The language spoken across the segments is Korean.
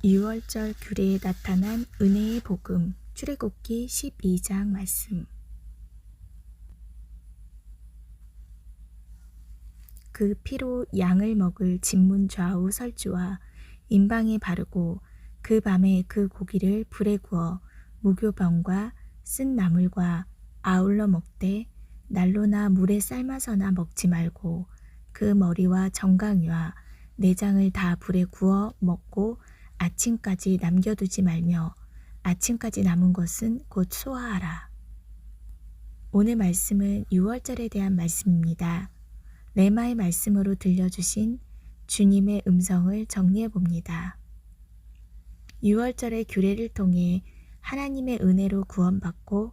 유월절 규례에 나타난 은혜의 복음 출애굽기 12장 말씀. 그 피로 양을 먹을 진문 좌우 설주와 임방에 바르고 그 밤에 그 고기를 불에 구워 무교병과 쓴 나물과 아울러 먹되 난로나 물에 삶아서나 먹지 말고 그 머리와 정강이와 내장을 다 불에 구워 먹고 아침까지 남겨두지 말며 아침까지 남은 것은 곧 소화하라. 오늘 말씀은 유월절에 대한 말씀입니다. 레마의 말씀으로 들려주신 주님의 음성을 정리해 봅니다. 유월절의 규례를 통해 하나님의 은혜로 구원받고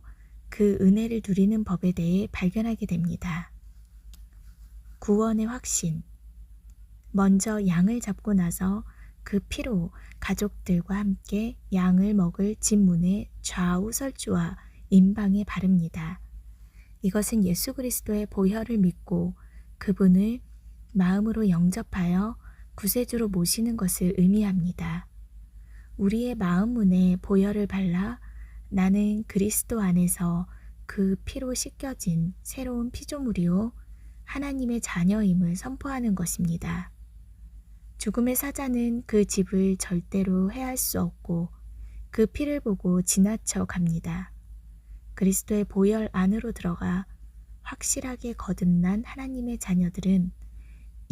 그 은혜를 누리는 법에 대해 발견하게 됩니다. 구원의 확신. 먼저 양을 잡고 나서 그 피로 가족들과 함께 양을 먹을 진문의 좌우 설주와 임방에 바릅니다. 이것은 예수 그리스도의 보혈을 믿고 그분을 마음으로 영접하여 구세주로 모시는 것을 의미합니다. 우리의 마음 문에 보혈을 발라 나는 그리스도 안에서 그 피로 씻겨진 새로운 피조물이요 하나님의 자녀임을 선포하는 것입니다. 죽음의 사자는 그 집을 절대로 해할 수 없고 그 피를 보고 지나쳐 갑니다. 그리스도의 보혈 안으로 들어가 확실하게 거듭난 하나님의 자녀들은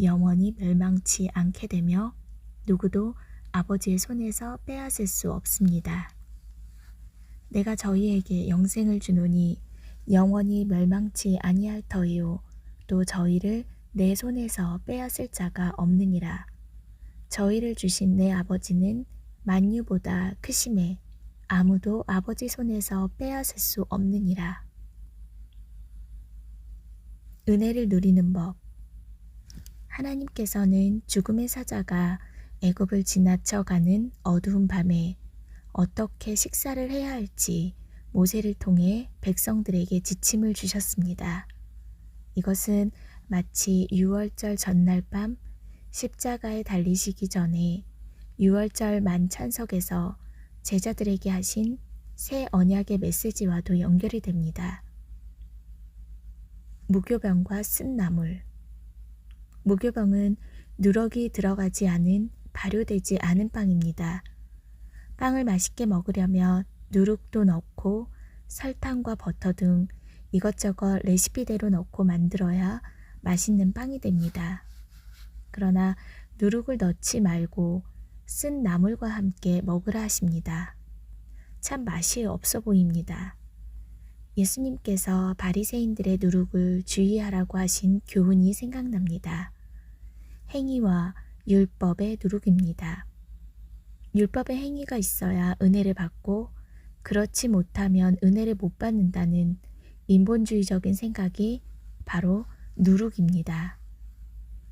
영원히 멸망치 않게 되며 누구도 아버지의 손에서 빼앗을 수 없습니다. 내가 저희에게 영생을 주노니 영원히 멸망치 아니할 터이요 또 저희를 내 손에서 빼앗을 자가 없느니라. 저희를 주신 내 아버지는 만유보다 크심에 아무도 아버지 손에서 빼앗을 수 없느니라. 은혜를 누리는 법. 하나님께서는 죽음의 사자가 애굽을 지나쳐가는 어두운 밤에 어떻게 식사를 해야 할지 모세를 통해 백성들에게 지침을 주셨습니다. 이것은 마치 유월절 전날 밤 십자가에 달리시기 전에 유월절 만찬석에서 제자들에게 하신 새 언약의 메시지와도 연결이 됩니다. 무교병과 쓴 나물. 무교병은 누럭이 들어가지 않은 발효되지 않은 빵입니다. 빵을 맛있게 먹으려면 누룩도 넣고 설탕과 버터 등 이것저것 레시피대로 넣고 만들어야 맛있는 빵이 됩니다. 그러나 누룩을 넣지 말고 쓴 나물과 함께 먹으라 하십니다. 참 맛이 없어 보입니다. 예수님께서 바리새인들의 누룩을 주의하라고 하신 교훈이 생각납니다. 행위와 율법의 누룩입니다. 율법의 행위가 있어야 은혜를 받고 그렇지 못하면 은혜를 못 받는다는 인본주의적인 생각이 바로 누룩입니다.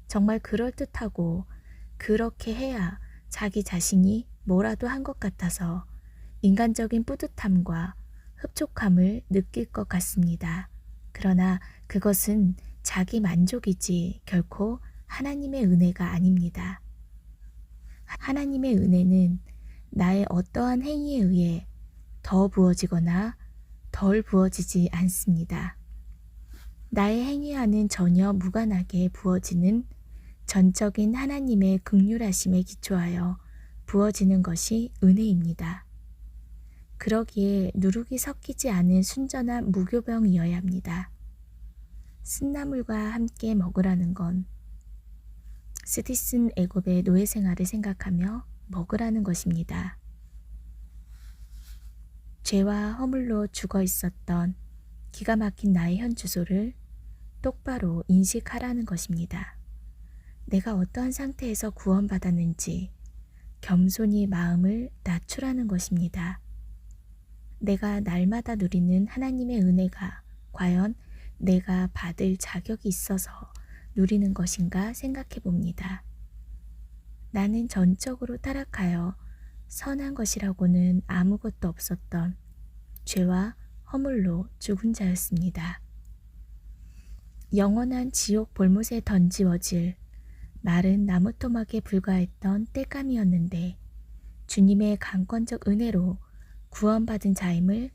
정말 그럴듯하고 그렇게 해야 자기 자신이 뭐라도 한 것 같아서 인간적인 뿌듯함과 흡족함을 느낄 것 같습니다. 그러나 그것은 자기 만족이지 결코 하나님의 은혜가 아닙니다. 하나님의 은혜는 나의 어떠한 행위에 의해 더 부어지거나 덜 부어지지 않습니다. 나의 행위와는 전혀 무관하게 부어지는 전적인 하나님의 긍휼하심에 기초하여 부어지는 것이 은혜입니다. 그러기에 누룩이 섞이지 않은 순전한 무교병이어야 합니다. 쓴나물과 함께 먹으라는 건 스티슨 애굽의 노예 생활을 생각하며 먹으라는 것입니다. 죄와 허물로 죽어 있었던 기가 막힌 나의 현 주소를 똑바로 인식하라는 것입니다. 내가 어떠한 상태에서 구원받았는지 겸손히 마음을 낮추라는 것입니다. 내가 날마다 누리는 하나님의 은혜가 과연 내가 받을 자격이 있어서 누리는 것인가 생각해 봅니다. 나는 전적으로 타락하여 선한 것이라고는 아무것도 없었던 죄와 허물로 죽은 자였습니다. 영원한 지옥 볼못에 던지워질 마른 나무토막에 불과했던 땔감이었는데 주님의 강권적 은혜로 구원받은 자임을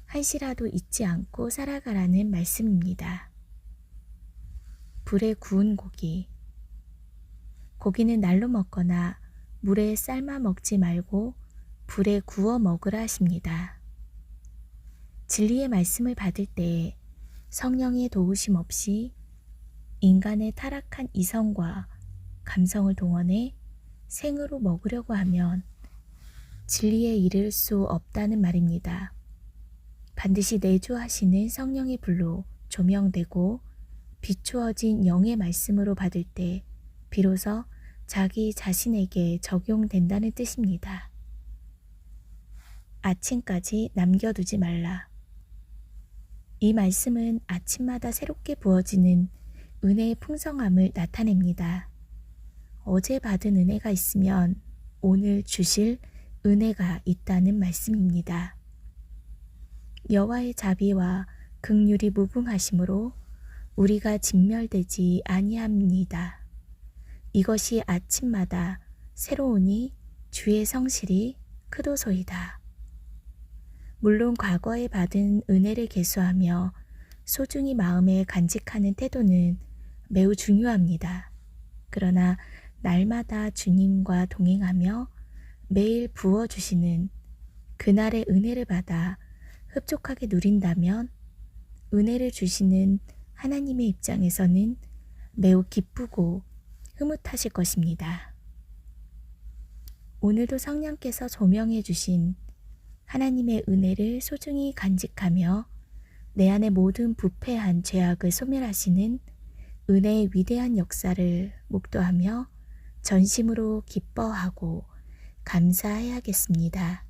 한시라도 잊지 않고 살아가라는 말씀입니다. 불에 구운 고기. 고기는 날로 먹거나 물에 삶아 먹지 말고 불에 구워 먹으라 하십니다. 진리의 말씀을 받을 때 성령의 도우심 없이 인간의 타락한 이성과 감성을 동원해 생으로 먹으려고 하면 진리에 이를 수 없다는 말입니다. 반드시 내주하시는 성령의 불로 조명되고 비추어진 영의 말씀으로 받을 때 비로소 자기 자신에게 적용된다는 뜻입니다. 아침까지 남겨두지 말라. 이 말씀은 아침마다 새롭게 부어지는 은혜의 풍성함을 나타냅니다. 어제 받은 은혜가 있으면 오늘 주실 은혜가 있다는 말씀입니다. 여호와의 자비와 긍휼이 무궁하심으로 우리가 진멸되지 아니합니다. 이것이 아침마다 새로우니 주의 성실이 크도소이다. 물론 과거에 받은 은혜를 계수하며 소중히 마음에 간직하는 태도는 매우 중요합니다. 그러나 날마다 주님과 동행하며 매일 부어주시는 그날의 은혜를 받아 흡족하게 누린다면 은혜를 주시는 하나님의 입장에서는 매우 기쁘고 흐뭇하실 것입니다. 오늘도 성령께서 조명해 주신 하나님의 은혜를 소중히 간직하며 내 안의 모든 부패한 죄악을 소멸하시는 은혜의 위대한 역사를 목도하며 전심으로 기뻐하고 감사해야겠습니다.